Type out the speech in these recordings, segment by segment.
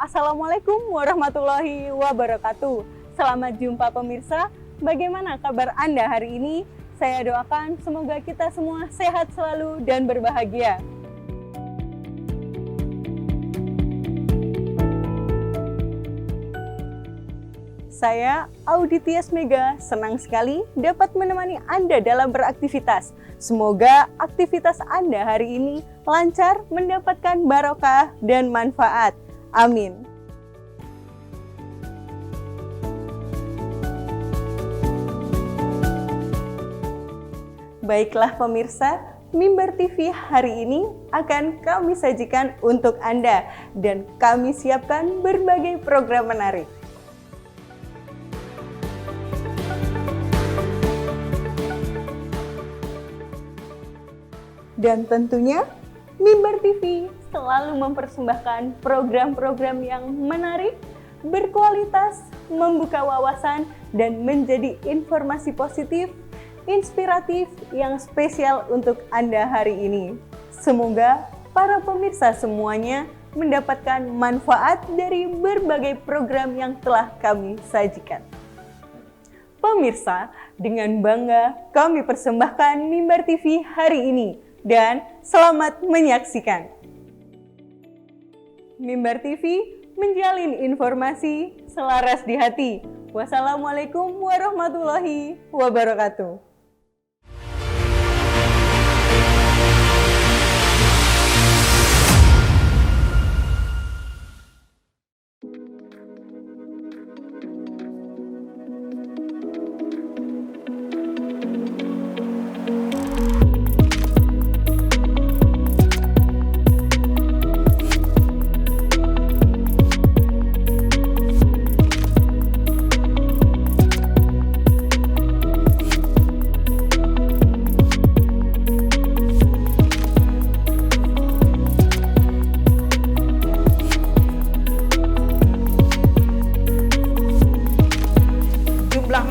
Assalamualaikum warahmatullahi wabarakatuh. Selamat jumpa pemirsa. Bagaimana kabar Anda hari ini? Saya doakan semoga kita semua sehat selalu dan berbahagia. Saya, Auditias Mega, senang sekali dapat menemani Anda dalam beraktivitas. Semoga aktivitas Anda hari ini lancar, mendapatkan barokah dan manfaat. Amin. Baiklah pemirsa, Mimbar TV hari ini akan kami sajikan untuk Anda dan kami siapkan berbagai program menarik. Dan tentunya Mimbar TV selalu mempersembahkan program-program yang menarik, berkualitas, membuka wawasan, dan menjadi informasi positif, inspiratif yang spesial untuk Anda hari ini. Semoga para pemirsa semuanya mendapatkan manfaat dari berbagai program yang telah kami sajikan. Pemirsa, dengan bangga kami persembahkan Mimbar TV hari ini. Dan selamat menyaksikan. Mimbar TV menjalin informasi selaras di hati. Wassalamualaikum warahmatullahi wabarakatuh.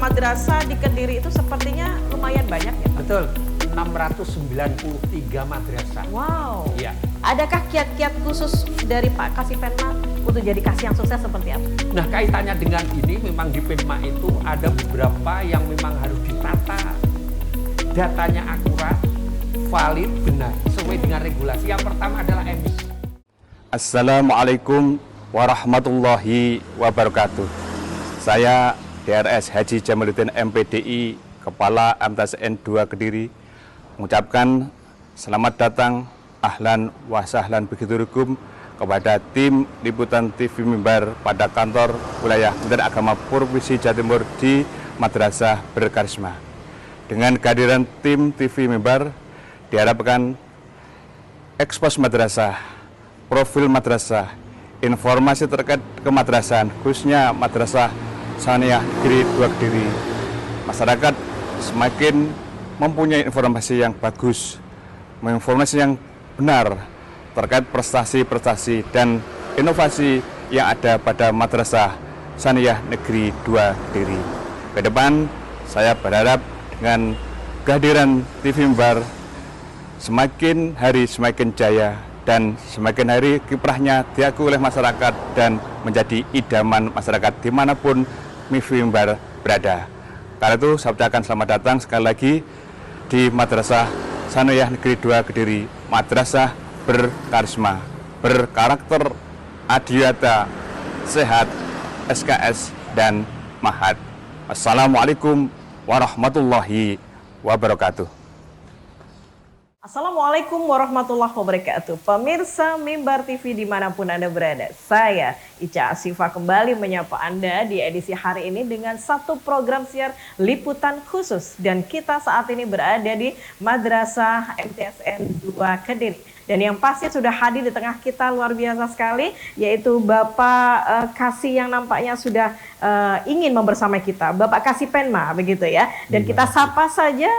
Madrasah di Kediri itu sepertinya lumayan banyak ya, Pak? Betul, 693 madrasah. Wow. Iya. Adakah kiat-kiat khusus dari Pak Kasih Penma untuk jadi kasih yang sukses seperti apa? Nah, kaitannya dengan ini memang di Penma itu ada beberapa yang memang harus ditata. Datanya akurat, valid, benar, sesuai dengan regulasi. Yang pertama adalah emis. Assalamualaikum warahmatullahi wabarakatuh. Saya DRS Haji Jamaluddin MPDI, Kepala MTSN 2 Kediri, mengucapkan selamat datang, ahlan wa sahlan bigiturukum kepada tim liputan TV Mimbar pada kantor wilayah Kementerian Agama Provinsi Jawa Timur di Madrasah Berkarisma. Dengan kehadiran tim TV Mimbar, diharapkan ekspos madrasah, profil madrasah, informasi terkait kemadrasahan, khususnya Madrasah Saniyah Negeri 2 Kediri. Masyarakat semakin mempunyai informasi yang bagus, informasi yang benar terkait prestasi-prestasi dan inovasi yang ada pada Madrasah Saniyah Negeri 2 Kediri. Ke depan, saya berharap dengan kehadiran TV Mimbar semakin hari semakin jaya dan semakin hari kiprahnya diakui oleh masyarakat dan menjadi idaman masyarakat dimanapun Mimbar berada. Karena itu saya ucapkan selamat datang sekali lagi di Madrasah Saniyah Negeri 2 Kediri, Madrasah Berkarisma, berkarakter adiwiyata, sehat, SKS, dan mahat. Assalamualaikum warahmatullahi wabarakatuh. Assalamualaikum warahmatullahi wabarakatuh. Pemirsa Mimbar TV dimanapun Anda berada, saya Ica Asifah kembali menyapa Anda di edisi hari ini dengan satu program siar liputan khusus. Dan kita saat ini berada di Madrasah MTSN 2 Kediri. Dan yang pasti sudah hadir di tengah kita luar biasa sekali, yaitu Bapak Kasih yang nampaknya sudah ingin membersamai kita, Bapak Kasih Penma, begitu ya. Dan kita sapa saja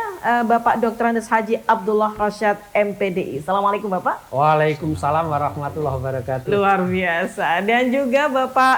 Bapak Dr. Andes Haji Abdullah Rosyad MPDI. Assalamualaikum Bapak. Waalaikumsalam warahmatullahi wabarakatuh. Luar biasa. Dan juga Bapak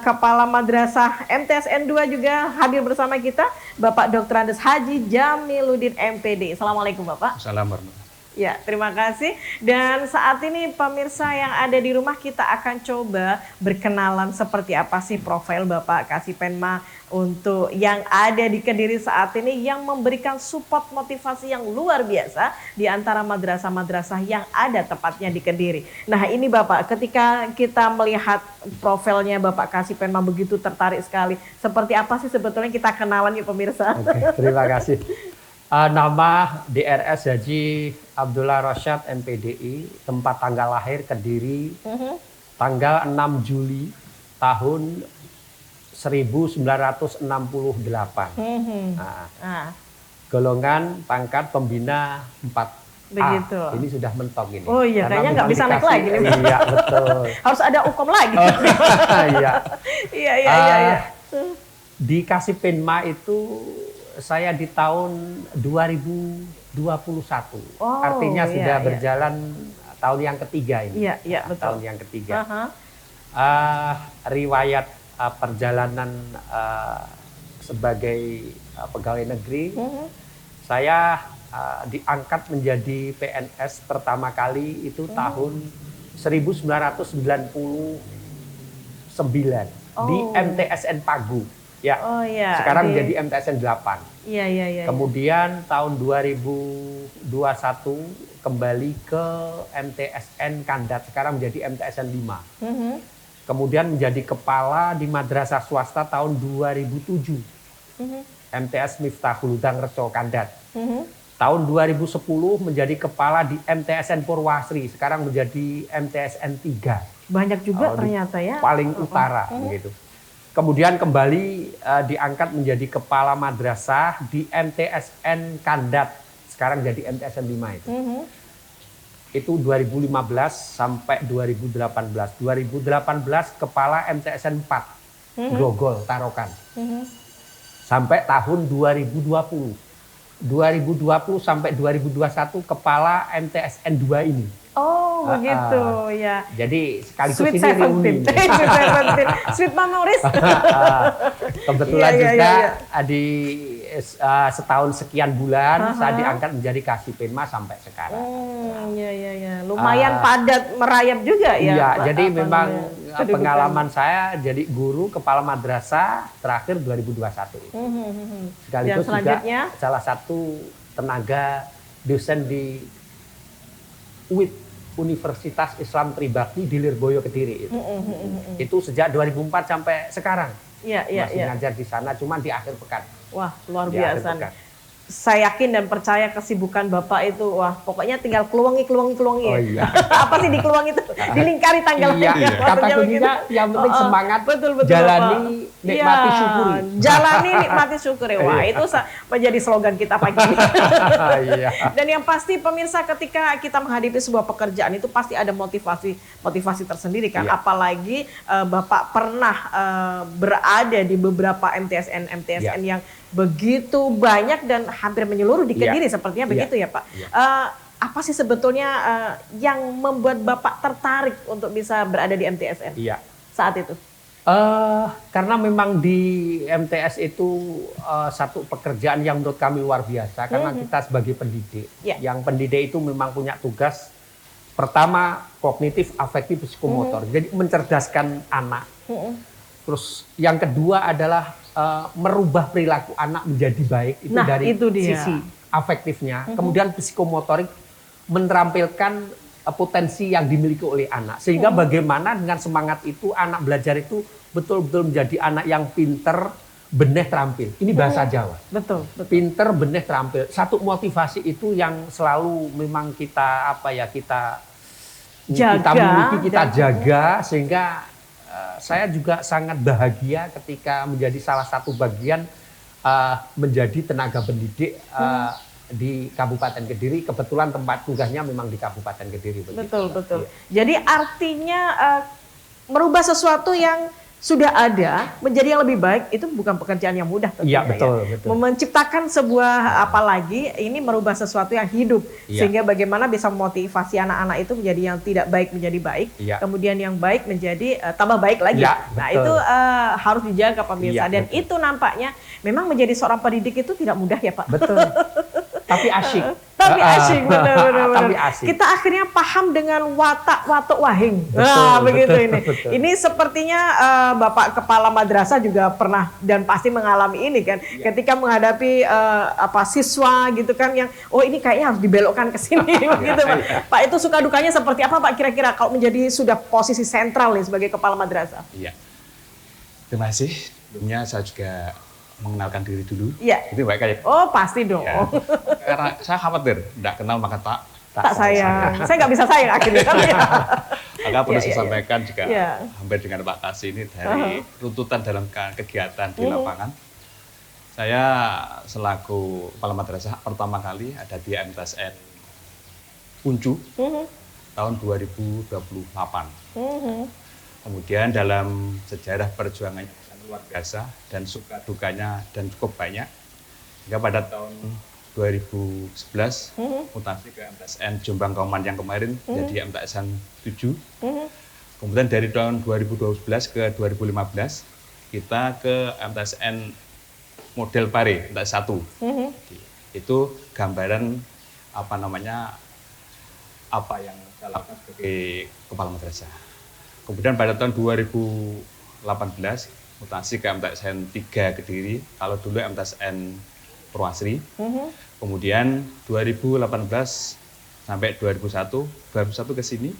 Kepala Madrasah MTSN 2 juga hadir bersama kita, Bapak Dr. Andes Haji Jamiluddin MPDI. Assalamualaikum Bapak. Assalamualaikum. Ya, terima kasih. Dan saat ini pemirsa yang ada di rumah, kita akan coba berkenalan seperti apa sih profil Bapak Kasipenma untuk yang ada di Kediri saat ini yang memberikan support motivasi yang luar biasa di antara madrasah-madrasah yang ada tepatnya di Kediri. Nah, ini Bapak, ketika kita melihat profilnya Bapak Kasipenma begitu tertarik sekali. Seperti apa sih sebetulnya, kita kenalan yuk pemirsa. Oke, terima kasih. Nama DRS Haji Abdullah Rosyad MPDI, tempat tanggal lahir Kediri, tanggal 6 Juli tahun 1968. Nah, golongan pangkat pembina 4A. Begitu. Ini sudah mentok ini. Oh iya, Karena kayaknya nggak bisa naik lagi nih. Iya, betul. Harus ada ukom lagi. Iya. Iya. Di Kasipenma itu saya di tahun 2021. Oh, Artinya iya, sudah iya. berjalan tahun yang ketiga ini. Iya, betul. Tahun yang ketiga. Aha. Riwayat perjalanan sebagai pegawai negeri, saya diangkat menjadi PNS pertama kali itu tahun 1999 di MTSN Pagu. Ya, Oh iya. sekarang menjadi MTSN 8. Iya. Kemudian tahun 2021 kembali ke MTSN Kandat, sekarang menjadi MTSN 5. Kemudian menjadi kepala di madrasah swasta tahun 2007. MTS Miftahul Huda Reco Kandat. Tahun 2010 menjadi kepala di MTSN Purwasri, sekarang menjadi MTSN 3. Banyak juga di ternyata ya. paling utara begitu. Kemudian kembali diangkat menjadi kepala madrasah di MTSN Kandat, sekarang jadi MTSN 5 itu. Itu 2015 sampai 2018. 2018 kepala MTSN 4, Grogol, Tarokan. Sampai tahun 2020. 2020 sampai 2021 kepala MTSN 2 ini. Oh, begitu ya. Jadi sekaligus Sweet ini reuni. 17. Sweet 17. Sweet memories. Kebetulan Iya, juga iya. di setahun sekian bulan saya diangkat menjadi Kasipenma sampai sekarang. Iya. Lumayan padat merayap juga ya. Iya, Pak, jadi apa memang namanya, kedudukan. pengalaman saya jadi guru kepala madrasah terakhir 2021. Sekaligus Dan selanjutnya? juga salah satu tenaga dosen di UIT, Universitas Islam Tribakti di Lirboyo Kediri itu. Itu sejak 2004 sampai sekarang. Iya. Masih ngajar di sana, cuma di akhir pekan. Wah, luar Di akhir biasa. pekan. Saya yakin dan percaya kesibukan Bapak itu, wah pokoknya tinggal keluangi. Oh iya. Apa sih di keluang itu? Dilingkari tanggal. Iya, kata Maksudnya kuncinya yang penting begitu. semangat, Betul, jalani, Bapak. nikmati, Iya, syukuri. Jalani, nikmati, syukuri. Wah, itu menjadi slogan kita pagi ini. Iya. Dan yang pasti pemirsa, ketika kita menghadapi sebuah pekerjaan itu pasti ada motivasi tersendiri kan. Iya. Apalagi Bapak pernah berada di beberapa MTSN Iya. yang begitu banyak dan hampir menyeluruh di Kediri, Iya. sepertinya Iya. begitu ya Pak. Iya. Apa sih sebetulnya yang membuat Bapak tertarik untuk bisa berada di MTSN Iya. saat itu? Karena memang di MTS itu satu pekerjaan yang menurut kami luar biasa, karena kita sebagai pendidik, Ya. yang pendidik itu memang punya tugas pertama kognitif, afektif, psikomotor, jadi mencerdaskan anak. Terus yang kedua adalah merubah perilaku anak menjadi baik, itu Nah, dari itu dia. sisi afektifnya. Kemudian psikomotorik menampilkan potensi yang dimiliki oleh anak, sehingga bagaimana dengan semangat itu anak belajar itu betul-betul menjadi anak yang pinter, beneh terampil. Ini bahasa Jawa. Betul. Pinter, beneh terampil. Satu motivasi itu yang selalu memang kita kita Jaga miliki, kita dan- jaga, sehingga saya juga sangat bahagia ketika menjadi salah satu bagian menjadi tenaga pendidik di Kabupaten Kediri. Kebetulan tempat tugasnya memang di Kabupaten Kediri. begitu. Betul. Iya. Jadi artinya merubah sesuatu yang sudah ada menjadi yang lebih baik itu bukan pekerjaan yang mudah tentunya. Iya, betul, ya. betul. Menciptakan sebuah apalagi ini merubah sesuatu yang hidup, Iya. sehingga bagaimana bisa memotivasi anak-anak itu menjadi yang tidak baik menjadi baik, Iya. kemudian yang baik menjadi tambah baik lagi. Iya, Nah, betul. itu harus dijaga pemirsa, Iya, dan betul. itu nampaknya memang menjadi seorang pendidik itu tidak mudah ya Pak. Betul. Tapi asyik. Tapi asyik, benar. Tapi asyik. Kita akhirnya paham dengan watak wahing. Betul, Begitu betul, ini. betul. Ini sepertinya Bapak Kepala Madrasah juga pernah dan pasti mengalami ini kan. Ketika menghadapi siswa gitu kan yang ini kayaknya harus dibelokkan ke sini begitu Pak. Pak, itu suka dukanya seperti apa Pak kira-kira kalau menjadi sudah posisi sentral nih sebagai Kepala Madrasah? Iya. Terima kasih. Sebelumnya saya juga mengenalkan diri dulu. Iya. Itu baik kayak. Oh, pasti dong. Ya. Karena saya khawatir tidak kenal maka Tak sayang. Saya nggak bisa sayang akhirnya kan ya. Maka perlu Iya, saya iya. sampaikan juga Iya. hampir dengan Pak Kasih ini dari runtutan dalam kegiatan di lapangan. Saya selaku Kepala Madrasah pertama kali ada di MTSN Uncu tahun 2028. Kemudian dalam sejarah perjuangannya luar biasa dan suka dukanya dan cukup banyak. Hingga pada tahun 2011 mutasi ke MTSN Jombang Kauman yang kemarin jadi MTSN 7. Kemudian dari tahun 2012 ke 2015 kita ke MTSN model Pare, MTS 1. Itu gambaran apa yang saya lakukan sebagai Kepala Madrasah. Kemudian pada tahun 2018 mutasi ke MTSN 3 Kediri, kalau dulu MTSN Purwasri. Kemudian 2018 sampai 2001 ke sini,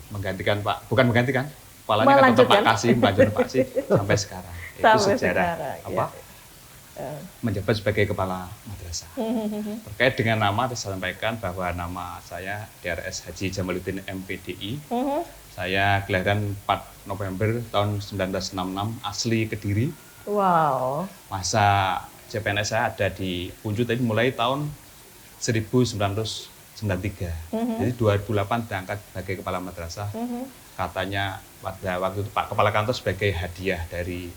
menggantikan Pak, bukan menggantikan, kepalanya tetap Pak Kasih, melanjutkan Pak Kasih sampai sekarang. Itu Sampai sejarah sekarang, menjabat sebagai Kepala Madrasah. Terkait dengan nama, saya sampaikan bahwa nama saya DRS Haji Jamaluddin MPDI. Saya kelahiran 4 November tahun 1966, asli Kediri. Wow. Masa CPNS saya ada di Uncu tadi mulai tahun 1993. Jadi 2008 diangkat sebagai Kepala Madrasah. Katanya pada waktu itu Pak Kepala Kantor sebagai hadiah dari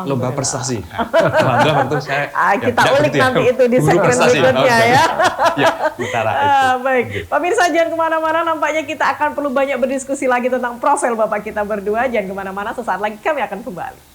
lomba prestasi. Waktu saya kita ulik nanti itu di segmen berikutnya ya. Ya, utara itu. Baik, pemirsa jangan kemana-mana, nampaknya kita akan perlu banyak berdiskusi lagi tentang profil Bapak kita berdua. Jangan kemana-mana, sesaat lagi kami akan kembali.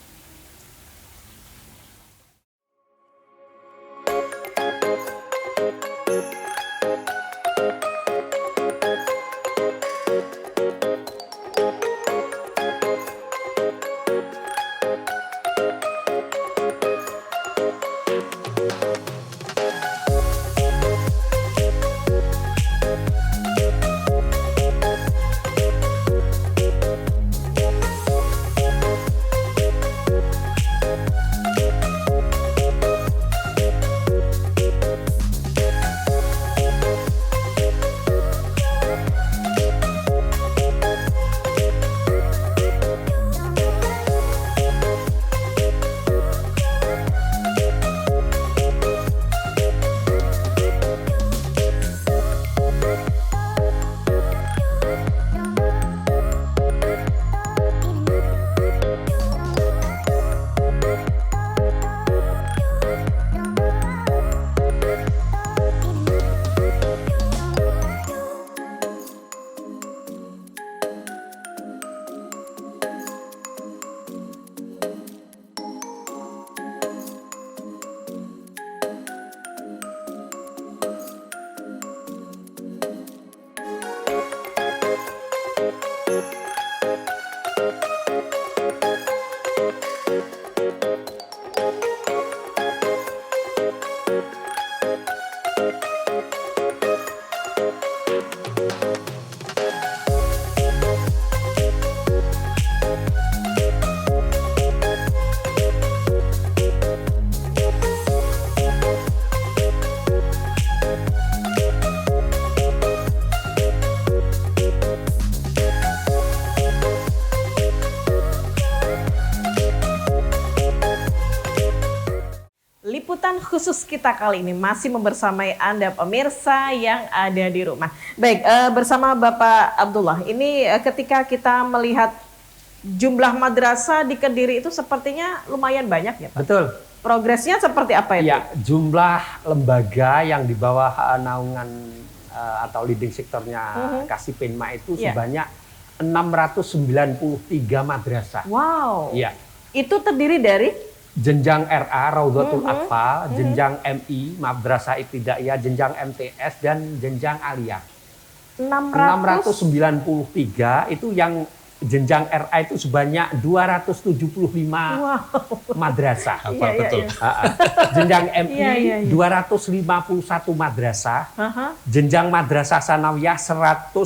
Liputan khusus kita kali ini masih membersamai Anda pemirsa yang ada di rumah. Baik, bersama Bapak Abdullah, ini ketika kita melihat jumlah madrasah di Kediri itu sepertinya lumayan banyak ya Pak? Betul. Progresnya seperti apa itu? Ya, jumlah lembaga yang di bawah naungan atau leading sektornya Kasih Penma itu sebanyak 693 madrasah. Wow. Iya. Itu terdiri dari? jenjang RA, Raudhatul Atfal, jenjang MI, Madrasah Ibtidaiyah, jenjang MTS, dan jenjang Aliyah. 693 itu yang jenjang RA itu sebanyak 275 madrasah. Hafal betul. Jenjang MI 251 madrasah. Jenjang madrasah sanawiyah 112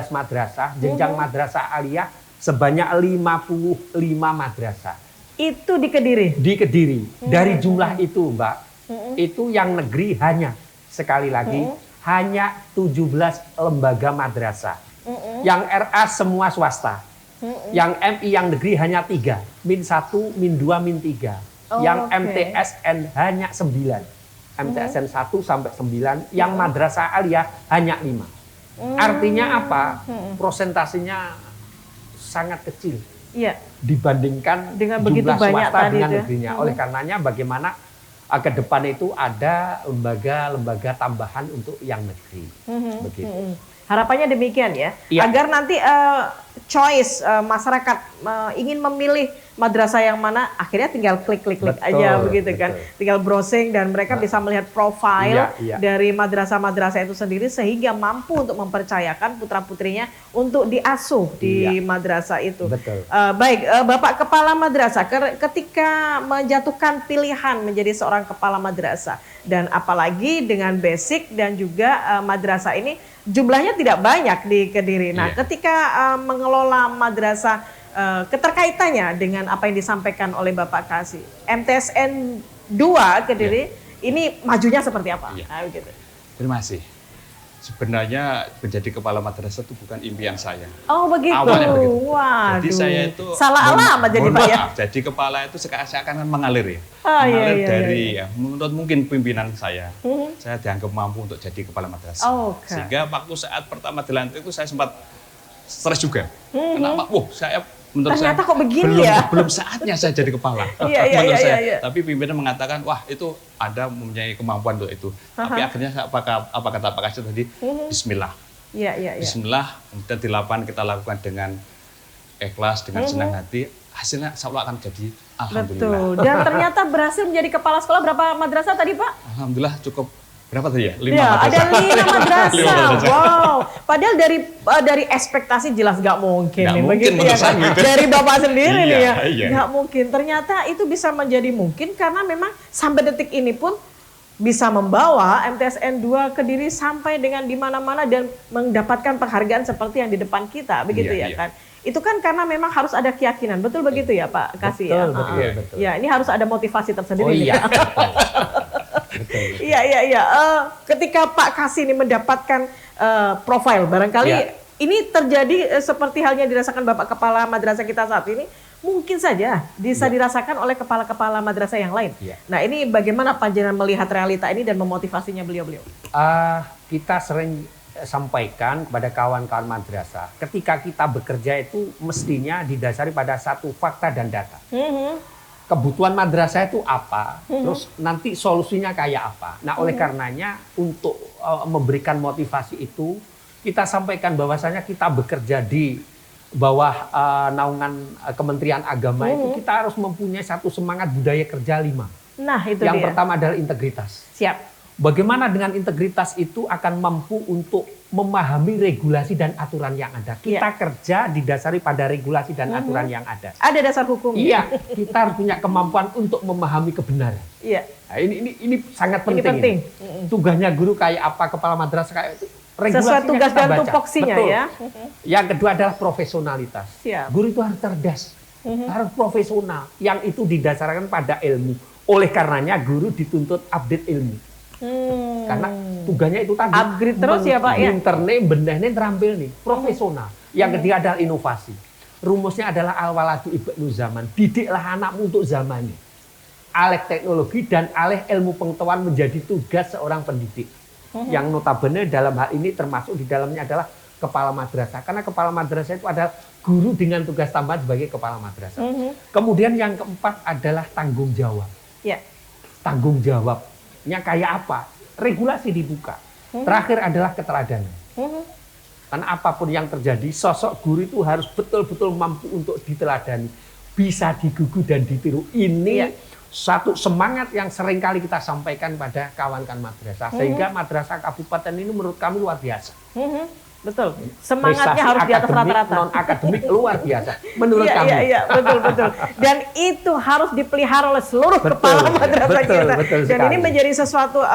madrasah. Jenjang madrasah aliyah sebanyak 55 madrasah. Itu di Kediri? Di Kediri. Dari jumlah itu, Mbak, itu yang negeri hanya, sekali lagi, hanya 17 lembaga madrasah. Yang RA semua swasta. Yang MI yang negeri hanya 3. Min 1, Min 2, Min 3. Yang MTSN hanya 9. MTSN 1 sampai 9. Yang madrasah aliyah hanya 5. Artinya apa? Prosentasenya sangat kecil. Iya. Dibandingkan dengan begitu jumlah banyak swasta tadi dengan itu. negerinya. Oleh karenanya bagaimana ke depan itu ada lembaga-lembaga tambahan untuk yang negeri. Begitu. Harapannya demikian ya, Iya. agar nanti choice masyarakat ingin memilih madrasah yang mana, akhirnya tinggal klik-klik aja begitu kan, tinggal browsing dan mereka bisa melihat profil dari madrasah-madrasah itu sendiri sehingga mampu untuk mempercayakan putra-putrinya untuk diasuh di madrasah itu. Betul. Baik, Bapak Kepala Madrasah, ketika menjatuhkan pilihan menjadi seorang kepala madrasah dan apalagi dengan basic dan juga madrasah ini jumlahnya tidak banyak di Kediri. Nah, ketika mengelola madrasah, keterkaitannya dengan apa yang disampaikan oleh Bapak Kasih, MTSN 2 Kediri ini majunya seperti apa? Nah, begitu. Terima kasih. Sebenarnya menjadi kepala madrasah itu bukan impian saya. Oh begitu. Awalnya begitu. Waduh. Jadi saya itu salah alamat jadi Pak ya. Jadi kepala itu seakan-akan mengalir ya. Mengalir dari menurut mungkin pimpinan saya. Saya dianggap mampu untuk jadi kepala madrasah. Sehingga waktu saat pertama dilantik itu saya sempat stres juga. Kenapa? Saya menurut ternyata saya kok begini belum saatnya saya jadi kepala. Menurut saya. Tapi pimpinan mengatakan, wah itu ada mempunyai kemampuan untuk itu. Tapi akhirnya apa kata Pak Kasih tadi? Bismillah. Bismillah. Kemudian di lapangan kita lakukan dengan ikhlas, dengan senang hati. Hasilnya insya Allah akan jadi alhamdulillah. Betul. Dan ternyata berhasil menjadi kepala sekolah berapa madrasah tadi Pak? Alhamdulillah cukup. Berapa tadi ya? 5 madrasah. Ada 5 madrasah. Wow. Padahal dari ekspektasi jelas nggak mungkin. Nggak nih, mungkin begitu ya kan? Dari Bapak sendiri nih ya. Nggak mungkin. Ternyata itu bisa menjadi mungkin karena memang sampai detik ini pun bisa membawa MTSN 2 Kediri sampai dengan di mana-mana dan mendapatkan penghargaan seperti yang di depan kita, begitu ya kan? Itu kan karena memang harus ada keyakinan. Betul begitu ya Pak Kasih ya? Betul. Ya, ini harus ada motivasi tersendiri. Oh iya. Iya. Ketika Pak Kasih ini mendapatkan profil, barangkali ini terjadi seperti halnya dirasakan Bapak Kepala Madrasah kita saat ini, mungkin saja bisa dirasakan oleh kepala-kepala madrasah yang lain. Nah, ini bagaimana panjenengan melihat realita ini dan memotivasinya beliau-beliau? Kita sering sampaikan kepada kawan-kawan madrasah, ketika kita bekerja itu mestinya didasari pada satu fakta dan data. Kebutuhan madrasah itu apa, terus nanti solusinya kayak apa. Nah, oleh karenanya untuk memberikan motivasi itu, kita sampaikan bahwasanya kita bekerja di bawah naungan Kementerian Agama itu kita harus mempunyai satu semangat budaya kerja 5. Nah, itu yang dia. pertama adalah integritas. Siap. Bagaimana dengan integritas itu akan mampu untuk memahami regulasi dan aturan yang ada. Kita kerja didasari pada regulasi dan aturan yang ada. Ada dasar hukum. Iya, kita harus punya kemampuan untuk memahami kebenaran. Iya. Nah, ini sangat penting. Ini penting. Tugasnya guru kayak apa, kepala madrasah kayak itu. Sesuai tugas dan tupoksinya ya. Yang kedua adalah profesionalitas. Siap. Guru itu harus cerdas, harus profesional. Yang itu didasarkan pada ilmu. Oleh karenanya guru dituntut update ilmu. Karena tugasnya itu tadi upgrade terus ya Pak ya. Internet benehne terampil nih, profesional. Yang ketiga adalah inovasi. Rumusnya adalah al-waladu ibnu zaman. Didiklah anakmu untuk zamannya. Alih teknologi dan alih ilmu pengetahuan menjadi tugas seorang pendidik. Yang notabene dalam hal ini termasuk di dalamnya adalah kepala madrasah. Karena kepala madrasah itu adalah guru dengan tugas tambahan sebagai kepala madrasah. Kemudian yang keempat adalah tanggung jawab. Ya. Tanggung jawabnya kayak apa? Regulasi dibuka. Terakhir adalah keteladanan. Karena apapun yang terjadi, sosok guru itu harus betul-betul mampu untuk diteladani. bisa digugu dan ditiru. Ini Iya. satu semangat yang sering kali kita sampaikan pada kawan-kawan madrasah. Sehingga madrasah kabupaten ini menurut kami luar biasa. Betul. Semangatnya Prestasi harus di atas akademik, rata-rata. non-akademik luar biasa menurut kami. Iya, betul. Dan itu harus dipelihara oleh seluruh kepala madrasah kita. Betul Dan sekali. ini menjadi sesuatu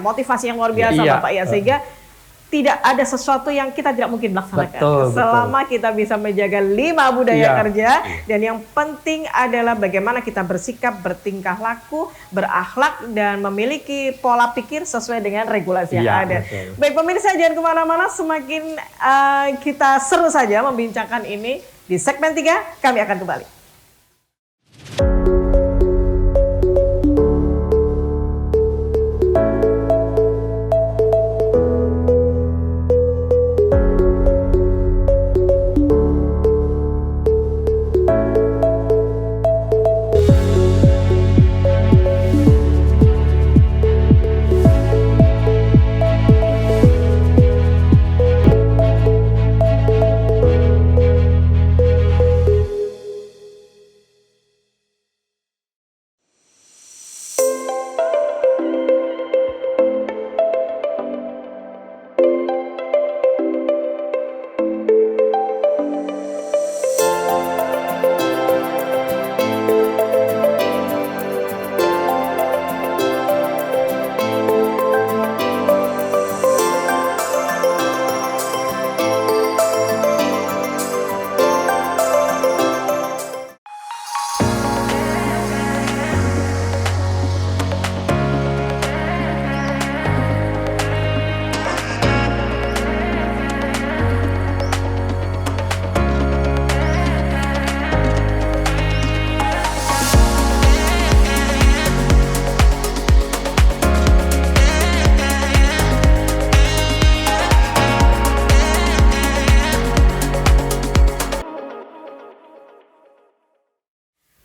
motivasi yang luar biasa Iya. Bapak ya, sehingga tidak ada sesuatu yang kita tidak mungkin laksanakan Betul. selama kita bisa menjaga 5 budaya Iya. kerja. Dan yang penting adalah bagaimana kita bersikap, bertingkah laku, berakhlak, dan memiliki pola pikir sesuai dengan regulasi yang Iya, ada. betul. Baik pemirsa, jangan kemana-mana, semakin kita seru saja membincangkan ini. Di segmen 3 kami akan kembali.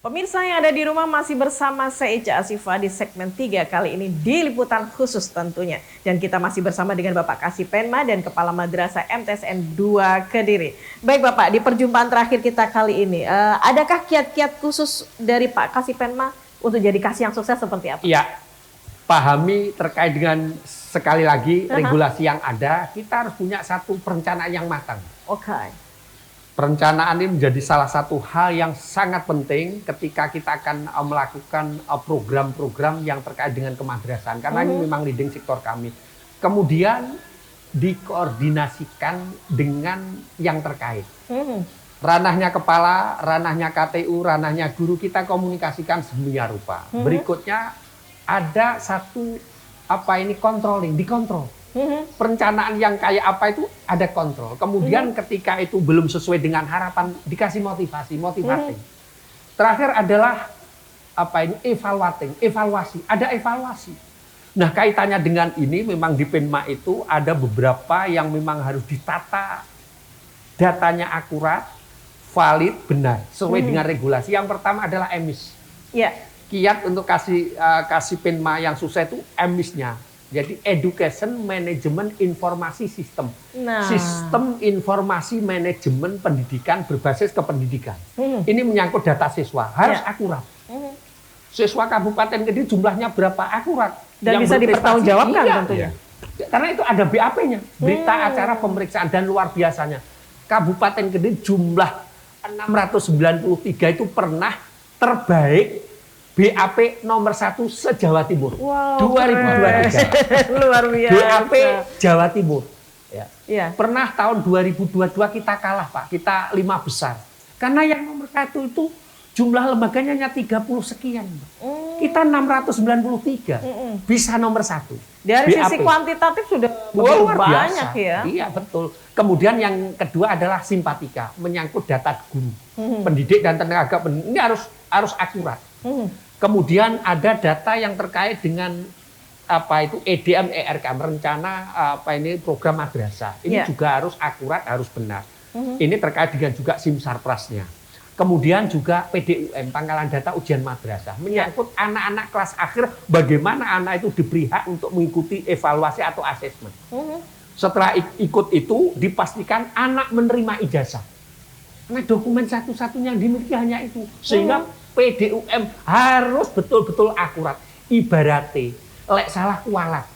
Pemirsa yang ada di rumah, masih bersama saya Ica Asifah di segmen 3 kali ini di liputan khusus tentunya. Dan kita masih bersama dengan Bapak Kasipenma dan Kepala Madrasah MTSN 2 Kediri. Baik Bapak, di perjumpaan terakhir kita kali ini, adakah kiat-kiat khusus dari Pak Kasipenma untuk jadi kasih yang sukses seperti apa? Iya, pahami terkait dengan sekali lagi regulasi yang ada, kita harus punya satu perencanaan yang matang. Oke. Perencanaan ini menjadi salah satu hal yang sangat penting ketika kita akan melakukan program-program yang terkait dengan kemadrasahan. Karena ini memang leading sektor kami. Kemudian dikoordinasikan dengan yang terkait. Ranahnya kepala, ranahnya KTU, ranahnya guru, kita komunikasikan sedemikian rupa. Berikutnya ada satu controlling, dikontrol. Perencanaan yang kayak apa itu ada kontrol. Kemudian ketika itu belum sesuai dengan harapan, dikasih motivasi. Terakhir adalah evaluasi. Ada evaluasi. Nah, kaitannya dengan ini memang di Penma itu ada beberapa yang memang harus ditata, datanya akurat, valid, benar, sesuai dengan regulasi. Yang pertama adalah emis. Ya. Kiat untuk kasih Penma yang sukses itu emisnya. Jadi Education Management Informasi System. Nah. Sistem informasi manajemen pendidikan berbasis kependidikan. Ini menyangkut data siswa, harus akurat. Siswa Kabupaten Kediri jumlahnya berapa, akurat. Dan Yang bisa berprestasi, dipertanggungjawabkan iya. tentunya. Karena itu ada BAP-nya, berita acara pemeriksaan, dan luar biasanya. Kabupaten Kediri jumlah 693 itu pernah terbaik BAP nomor 1 se-Jawa Timur. Wow, 2023. Luar biasa. BAP Jawa Timur. Ya. Iya. Pernah tahun 2022 kita kalah Pak, kita 5 besar. Karena yang nomor 1 itu jumlah lembaganya hanya 30 sekian. Kita 693, bisa nomor 1. Dari BAP. sisi kuantitatif sudah Luar banyak biasa. ya. Iya betul. Kemudian yang kedua adalah simpatika, menyangkut data guru, pendidik dan tenaga pendidik. Ini harus akurat. Kemudian ada data yang terkait dengan EDM ERKM, rencana program madrasah. Ini juga harus akurat, harus benar. Ini terkait dengan juga Simsarprasnya. Kemudian juga PDUM, pangkalan data ujian madrasah, menyangkut anak-anak kelas akhir, bagaimana anak itu diberi hak untuk mengikuti evaluasi atau asesmen. Setelah ikut itu dipastikan anak menerima ijazah. Karena dokumen satu-satunya yang dimiliki hanya itu. Sehingga PDUM harus betul-betul akurat. Ibaratnya, lek salah kualat.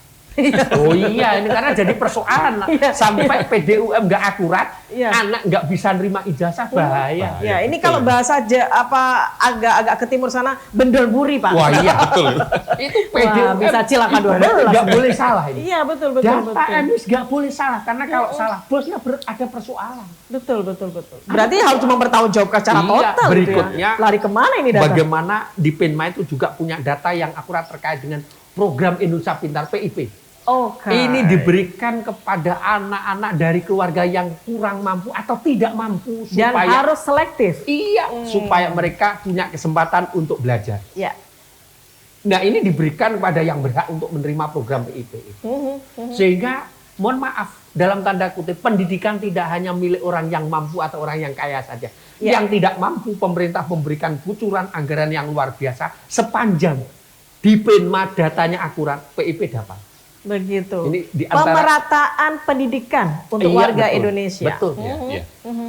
Oh iya, ini karena jadi persoalan. Sampai PDUM nggak akurat, anak nggak bisa nerima ijazah, bahaya. Ya, ini kalau bahasa agak ke timur sana, bendol buri, Pak. Wah iya, betul. Itu PDUM bisa cilaka 12. Nggak boleh salah ini. Iya, betul. Data emis nggak boleh salah, karena kalau salah, bosnya ada persoalan. Betul. Berarti harus mempertanggungjawabkan secara total. Berikutnya, gitu ya. Lari kemana ini data? bagaimana di PINMA itu juga punya data yang akurat terkait dengan program Indonesia Pintar PIP. Ini diberikan kepada anak-anak dari keluarga yang kurang mampu atau tidak mampu. Dan harus selektif. Iya, supaya mereka punya kesempatan untuk belajar. Ya. Nah ini diberikan kepada yang berhak untuk menerima program PIP. Sehingga, mohon maaf, dalam tanda kutip, pendidikan tidak hanya milik orang yang mampu atau orang yang kaya saja. Yang tidak mampu, pemerintah memberikan kucuran anggaran yang luar biasa sepanjang di PINMA datanya akurat, PIP dapat. Begitu. Ini di antara, pemerataan pendidikan untuk warga Indonesia. Betul.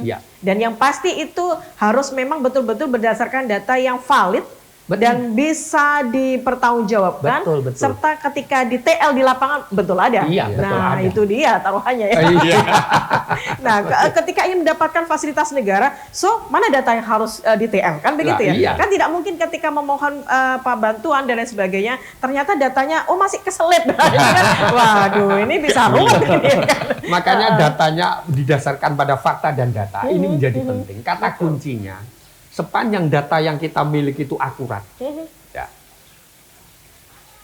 Ya. Dan yang pasti itu harus memang betul-betul berdasarkan data yang valid dan bisa dipertanggungjawabkan. Betul. Serta ketika di TL di lapangan betul ada. Iya, betul nah ada. itu dia taruhannya ya. Nah ketika ingin mendapatkan fasilitas negara, so mana data yang harus di TL kan begitu ya? Iya. Kan tidak mungkin ketika memohon bantuan dan lain sebagainya, ternyata datanya masih keselip. Waduh, ini bisa ruwet ini kan. Makanya datanya didasarkan pada fakta dan data. Ini menjadi penting. Kata kuncinya, sepanjang data yang kita miliki itu akurat, ya,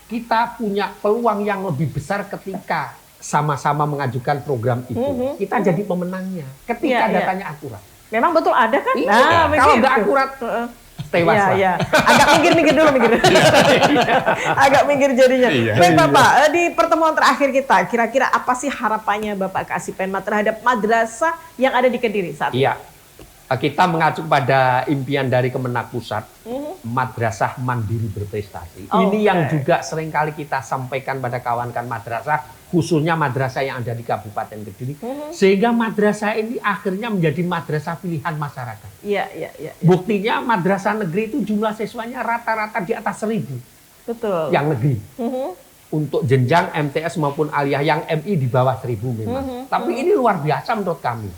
kita punya peluang yang lebih besar ketika sama-sama mengajukan program itu. Kita jadi pemenangnya ketika datanya akurat. Memang betul ada kan? Iya. Nah, Kalau nggak akurat, tewas lah. Iya. Agak minggir dulu. Agak minggir jadinya. Baik Bapak, di pertemuan terakhir kita, kira-kira apa sih harapannya Bapak kasih PENMA terhadap madrasah yang ada di Kediri saat ini? Iya. Kita mengacu pada impian dari Kemenak Pusat, madrasah mandiri berprestasi. Ini yang juga seringkali kita sampaikan pada kawan-kawan madrasah, khususnya madrasah yang ada di Kabupaten Kediri, sehingga madrasah ini akhirnya menjadi madrasah pilihan masyarakat. Iya. Buktinya madrasah negeri itu jumlah siswanya rata-rata di atas 1.000. Betul. Yang negeri. Untuk jenjang MTS maupun aliyah, yang MI di bawah 1.000 memang. Tapi ini luar biasa menurut kami.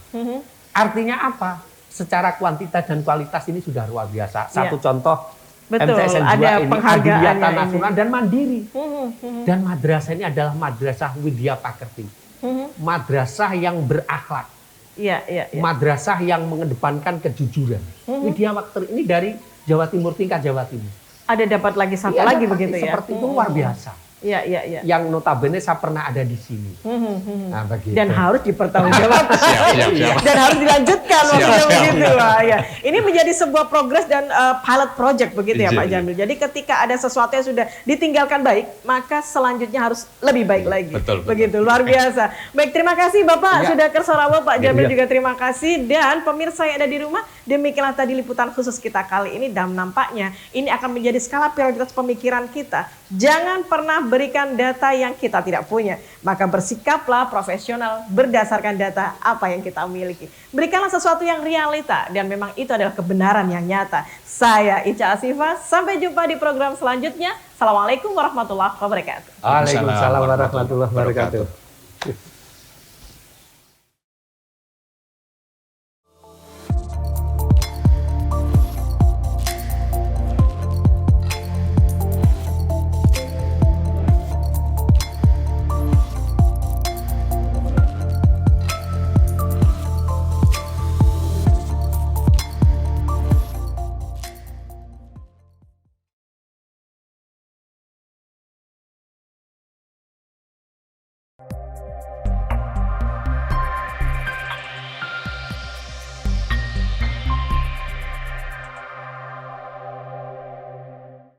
Artinya apa? Secara kuantitas dan kualitas ini sudah luar biasa. Satu contoh, betul, MTSN 2 ada ini penghargaannya nasional dan mandiri. Dan madrasah ini adalah madrasah Widya Pakerti. Madrasah yang berakhlak. Iya. Madrasah yang mengedepankan kejujuran. Widya Pakerti ini dari Jawa Timur, tingkat Jawa Timur. Ada dapat lagi satu lagi begitu ya? Seperti itu luar biasa. Iya. Yang notabene saya pernah ada di sini. Nah, begitu. Dan harus dipertanggungjawabkan. Siap. Dan harus dilanjutkan maksudnya Siap. begitu. Wah, ya. Ini menjadi sebuah progres dan pilot project begitu ya Pak Jamil. Jadi ketika ada sesuatu yang sudah ditinggalkan baik, maka selanjutnya harus lebih baik lagi. Betul. Begitu, luar biasa. Baik, terima kasih Bapak sudah ke Sarawak. Pak Jamil juga terima kasih. Dan pemirsa yang ada di rumah, demikianlah tadi liputan khusus kita kali ini. Dan nampaknya ini akan menjadi skala prioritas pemikiran kita. Jangan pernah berikan data yang kita tidak punya. Maka bersikaplah profesional berdasarkan data apa yang kita miliki. Berikanlah sesuatu yang realita dan memang itu adalah kebenaran yang nyata. Saya Ica Asifah, sampai jumpa di program selanjutnya. Assalamualaikum warahmatullahi wabarakatuh. Waalaikumsalam warahmatullahi wabarakatuh.